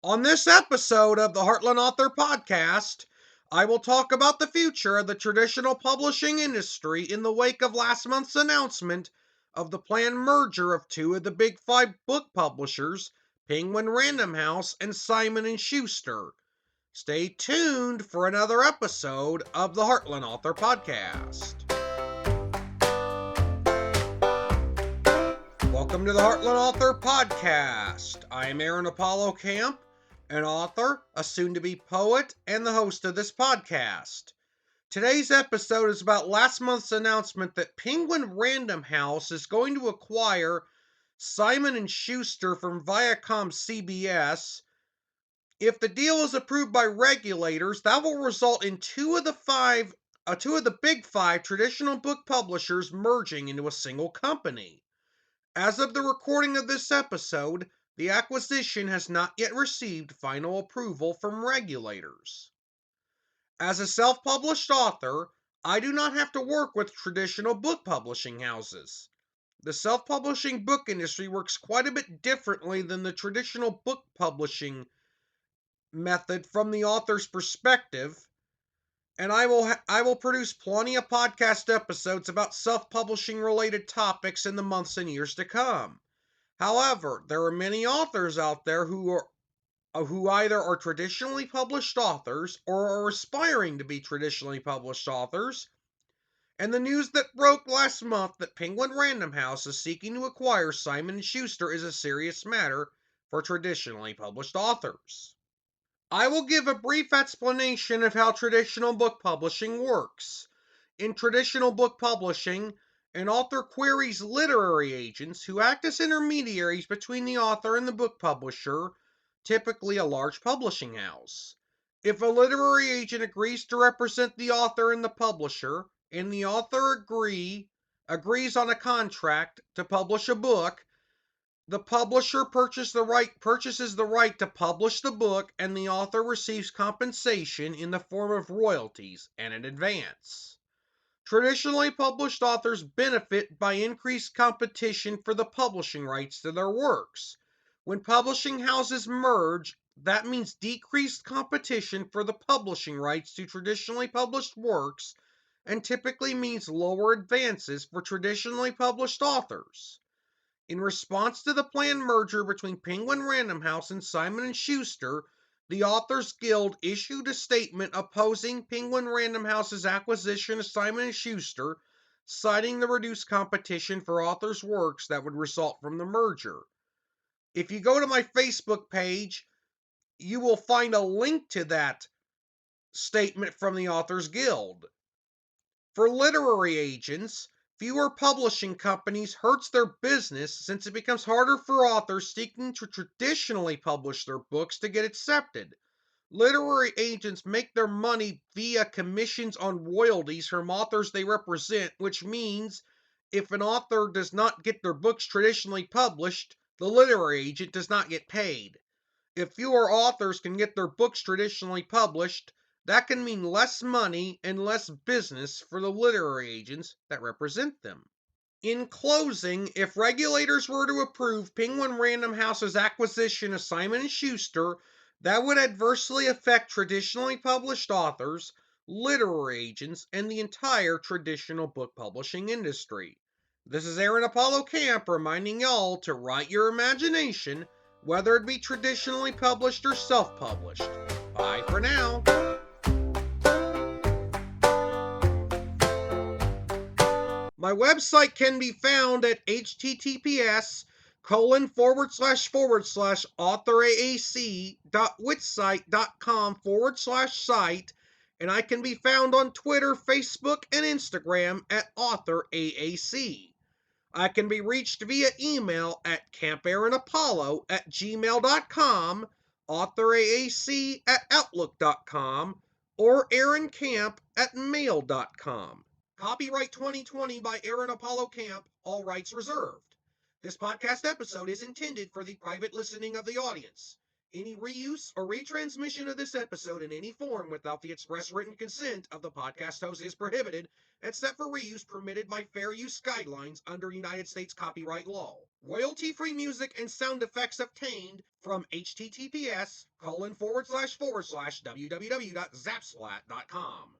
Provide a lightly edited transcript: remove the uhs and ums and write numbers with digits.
On this episode of the Heartland Author Podcast, I will talk about the future of the traditional publishing industry in the wake of last month's announcement of the planned merger of two of the big five book publishers, Penguin Random House and Simon & Schuster. Stay tuned for another episode of the Heartland Author Podcast. Welcome to the Heartland Author Podcast. I am Aaron Apollo Camp, an author, a soon-to-be poet, and the host of this podcast. Today's episode is about last month's announcement that Penguin Random House is going to acquire Simon & Schuster from Viacom CBS. If the deal is approved by regulators, that will result in two of the big five traditional book publishers merging into a single company. As of the recording of this episode, the acquisition has not yet received final approval from regulators. As a self-published author, I do not have to work with traditional book publishing houses. The self-publishing book industry works quite a bit differently than the traditional book publishing method from the author's perspective, and I will produce plenty of podcast episodes about self-publishing related topics in the months and years to come. However, there are many authors out there who either are traditionally published authors or are aspiring to be traditionally published authors, and the news that broke last month that Penguin Random House is seeking to acquire Simon & Schuster is a serious matter for traditionally published authors. I will give a brief explanation of how traditional book publishing works. In traditional book publishing, an author queries literary agents who act as intermediaries between the author and the book publisher, typically a large publishing house. If a literary agent agrees to represent the author and the publisher, and the author agrees on a contract to publish a book, the publisher purchases the right to publish the book, and the author receives compensation in the form of royalties and an advance. Traditionally published authors benefit by increased competition for the publishing rights to their works. When publishing houses merge, that means decreased competition for the publishing rights to traditionally published works, and typically means lower advances for traditionally published authors. In response to the planned merger between Penguin Random House and Simon & Schuster, the Authors Guild issued a statement opposing Penguin Random House's acquisition of Simon & Schuster, citing the reduced competition for authors' works that would result from the merger. If you go to my Facebook page, you will find a link to that statement from the Authors Guild. For literary agents, fewer publishing companies hurts their business since it becomes harder for authors seeking to traditionally publish their books to get accepted. Literary agents make their money via commissions on royalties from authors they represent, which means if an author does not get their books traditionally published, the literary agent does not get paid. If fewer authors can get their books traditionally published, that can mean less money and less business for the literary agents that represent them. In closing, if regulators were to approve Penguin Random House's acquisition of Simon & Schuster, that would adversely affect traditionally published authors, literary agents, and the entire traditional book publishing industry. This is Aaron Apollo Camp reminding y'all to write your imagination, whether it be traditionally published or self-published. Bye for now. My website can be found at https://authoraac.wixsite.com/site, and I can be found on Twitter, Facebook, and Instagram at authoraac. I can be reached via email at campaaronapollo@gmail.com, authoraac@outlook.com, or aaroncamp@mail.com. Copyright 2020 by Aaron Apollo Camp, all rights reserved. This podcast episode is intended for the private listening of the audience. Any reuse or retransmission of this episode in any form without the express written consent of the podcast host is prohibited, except for reuse permitted by fair use guidelines under United States copyright law. Royalty-free music and sound effects obtained from https://www.zapsplat.com.